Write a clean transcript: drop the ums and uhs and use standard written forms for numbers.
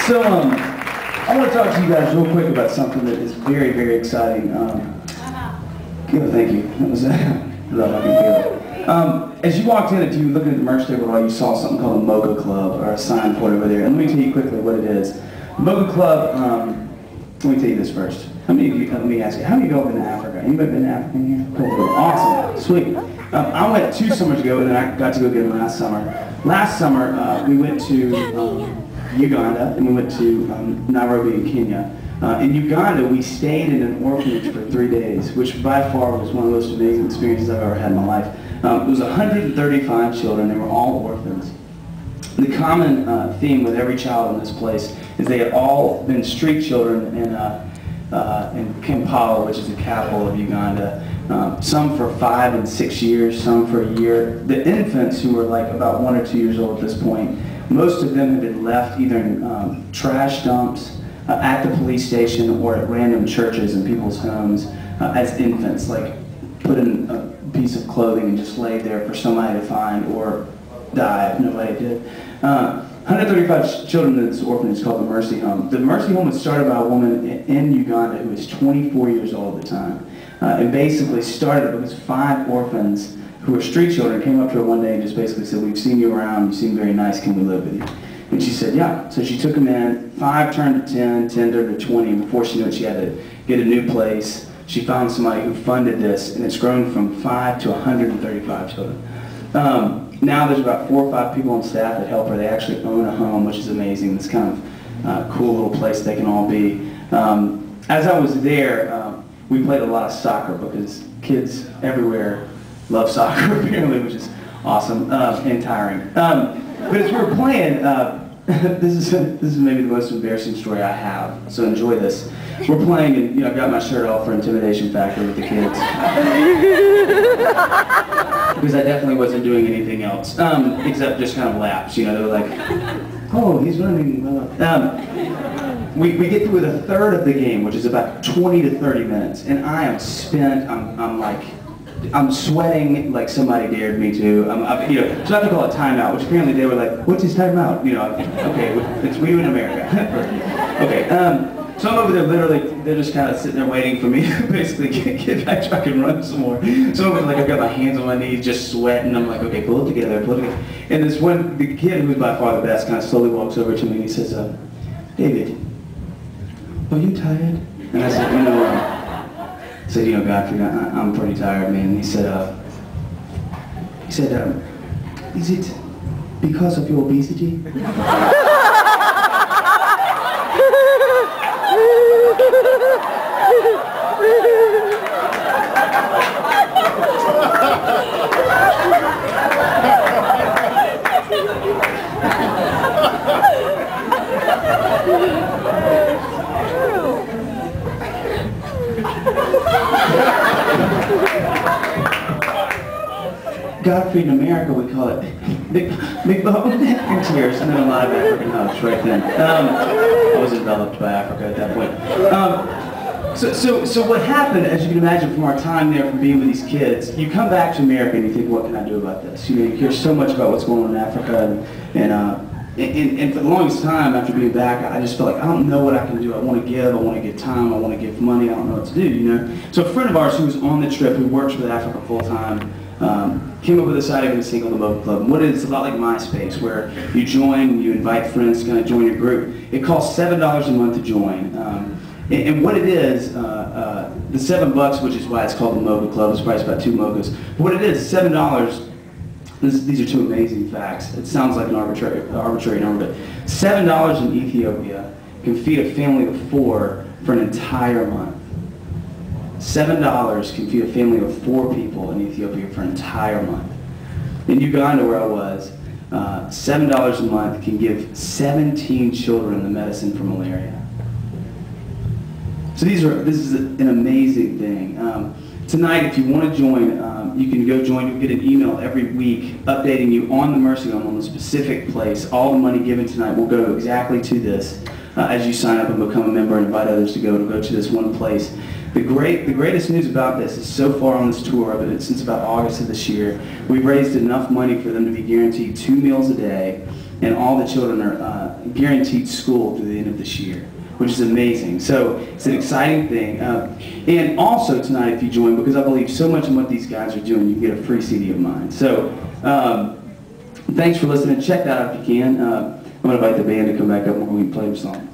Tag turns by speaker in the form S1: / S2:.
S1: So, I want to talk to you guys real quick about something that is very, very exciting. Thank you. That was love, I can feel it. As you walked in, if you were looking at the merch table at all, you saw something called a Mocha Club, or a sign for it over there. And let me tell you quickly what it is. The Mocha Club, let me tell you this first. How many of you, let me ask you, how many of you have been to Africa? Anybody been to Africa in here? Cool. Awesome. Sweet. I went 2 summers ago, and then I got to go again last summer. Last summer, we went to Uganda, and we went to Nairobi in Kenya. In Uganda, we stayed in an orphanage for 3 days, which by far was one of the most amazing experiences I've ever had in my life. It was 135 children. They were all orphans. The common theme with every child in this place is they had all been street children in Kampala, which is the capital of Uganda. Some for 5 and 6 years, some for a year. The infants, who were like about 1 or 2 years old at this point, most of them had been left either in trash dumps, at the police station, or at random churches and people's homes as infants, like put in a piece of clothing and just laid there for somebody to find or die if nobody did. 135 children in this orphanage called the Mercy Home. The Mercy Home was started by a woman in Uganda who was 24 years old at the time. And basically started because 5 orphans who were street children came up to her one day and just basically said, "We've seen you around, you seem very nice, can we live with you?" And she said, yeah. So she took them in. 5 turned to 10, 10 turned to 20, and before she knew it, she had to get a new place. She found somebody who funded this, and it's grown from 5 to 135 children. Now there's about 4 or 5 people on staff that help her. They actually own a home, which is amazing. It's kind of cool little place they can all be. As I was there, we played a lot of soccer because kids everywhere love soccer apparently, which is awesome and tiring. But as we were playing, this is maybe the most embarrassing story I have, so enjoy this. We're playing, and I got my shirt off for intimidation factor with the kids. Because I definitely wasn't doing anything else, except just kind of laps. They were like, "Oh, he's running." We get through the third of the game, which is about 20 to 30 minutes, and I am spent. I'm sweating like somebody dared me to. So I have to call it timeout, which apparently they were like, "What's his timeout?" Okay, it's we in America. Okay, so I'm over there literally, they're just kind of sitting there waiting for me to basically get back so I can run some more. So I'm like, I've got my hands on my knees, just sweating. I'm like, okay, pull it together, pull it together. And this one, the kid who's by far the best kind of slowly walks over to me and he says, "David, are you tired?" And I said, I said, "Godfrey, I'm pretty tired, man." And he said, "Is it because of your obesity?" Godfrey, in America, we call it big bone and tears, and then a lot of African hugs right then. I was enveloped by Africa at that point. So what happened, as you can imagine from our time there, from being with these kids, you come back to America and you think, what can I do about this? You hear so much about what's going on in Africa, and for the longest time after being back, I just felt like I don't know what I can do. I want to give, I want to give time, I want to give money, I don't know what to do, So a friend of ours who was on the trip, who works with Africa full time, came up with this idea of this thing called the Mocha Club. And what it is, it's a lot like MySpace, where you join, you invite friends to kind of join your group. It costs $7 a month to join. And what it is, the $7, which is why it's called the Mocha Club, it's priced about 2 mochas. But what it is, $7, these are 2 amazing facts. It sounds like an arbitrary number, but $7 in Ethiopia can feed a family of 4 for an entire month. $7 can feed a family of 4 people in Ethiopia for an entire month. In Uganda, where I was, $7 a month can give 17 children the medicine for malaria. So this is an amazing thing. Tonight, if you want to join, you can go join. You'll get an email every week updating you on the Mercy Home, on the specific place. All the money given tonight will go exactly to this as you sign up and become a member and invite others to go to this one place. The greatest news about this is so far on this tour, but since about August of this year, we've raised enough money for them to be guaranteed 2 meals a day, and all the children are guaranteed school through the end of this year, which is amazing. So it's an exciting thing. And also tonight, if you join, because I believe so much in what these guys are doing, you can get a free CD of mine. So thanks for listening. Check that out if you can. I'm going to invite the band to come back up and we can play a song.